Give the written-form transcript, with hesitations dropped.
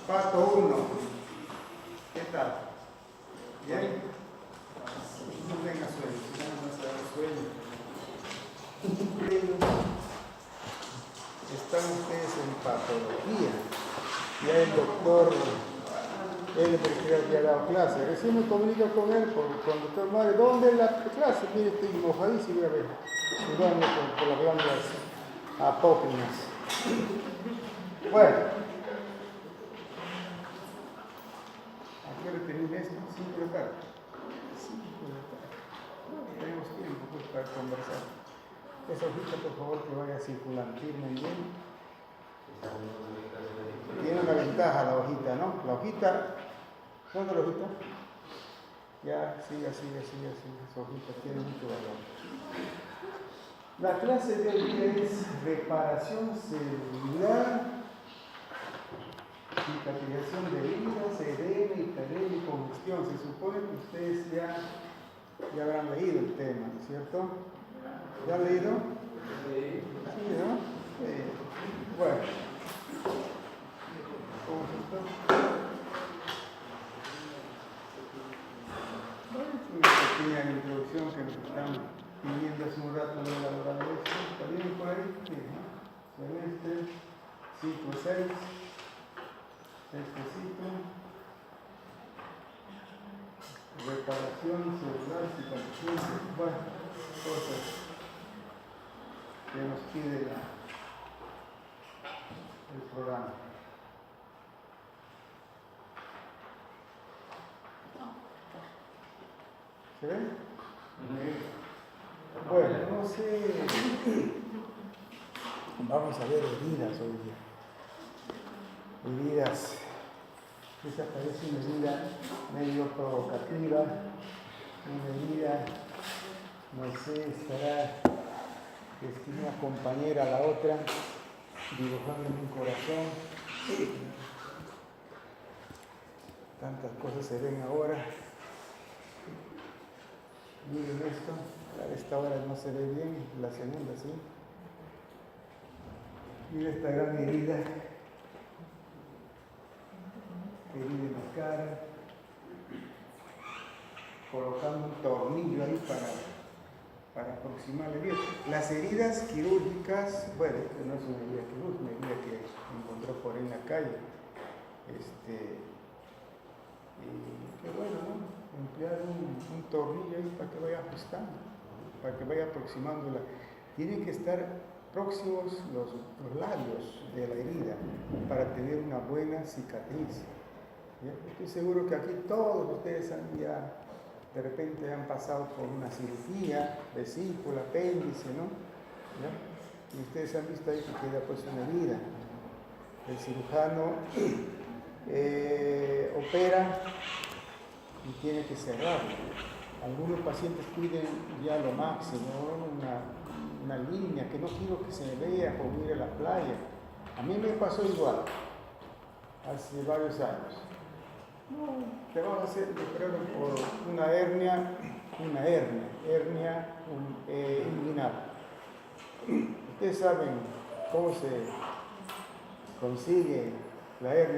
Pato 1. ¿Qué tal? ¿Bien? No tenga sueño, si no vas a dar sueño. Están ustedes en patología. Ya el doctor, él me ha dado clase. Recién me comunico con él con el doctor Mario. ¿Dónde es la clase? Mire, estoy mojadísimo, a ver, sudando por las glándulas apócrinas. Bueno, ¿a qué hora termina esto? 5 de la tarde. 5 de la tarde. Tenemos tiempo pues, para conversar. Esa hojita, por favor, que vaya circulando. Firmen bien. Tiene una ventaja la hojita, ¿no? La hojita, ¿dónde la hojita? Ya, siga. Esa hojita tiene mucho valor. La clase de hoy día es reparación celular, cicatrización de heridas, edema, hiperemia y congestión. Se supone que ustedes ya habrán leído el tema, ¿no es cierto? ¿Ya han leído? Sí. ¿Sí, no? Sí. Bueno. Una pequeña introducción que nos están pidiendo hace un rato de elaborar esto. ¿Está bien por ahí? Sí, ¿no? Semestre, ciclo 6, sexto ciclo, reparación celular, cicatrización, bueno, cosas que nos pide el programa. ¿Se ve? Bueno, no sé. Vamos a ver heridas hoy día. Heridas. Esa parece una herida medio provocativa. Una herida, no sé, estará destinada una compañera a la otra, dibujando en un corazón. Tantas cosas se ven ahora. Miren esto, a esta hora no se ve bien, la segunda sí. Miren esta gran herida en la cara, colocando un tornillo ahí para aproximarle bien. Las heridas quirúrgicas, bueno, esto no es una herida quirúrgica, una herida que encontró por ahí en la calle. Y qué bueno, ¿no? Emplear un tornillo ahí para que vaya ajustando, para que vaya aproximándola. Tienen que estar próximos los labios de la herida para tener una buena cicatriz. ¿Ya? Estoy seguro que aquí todos ustedes de repente han pasado por una cirugía, vesícula, apéndice, ¿no? ¿Ya? Y ustedes han visto ahí que queda pues una herida. El cirujano opera y tiene que cerrarlo. Algunos pacientes piden ya lo máximo, una línea que no quiero que se me vea como ir a la playa. A mí me pasó igual hace varios años. No, te vamos a hacer, por una hernia inguinal. Ustedes saben cómo se consigue la hernia.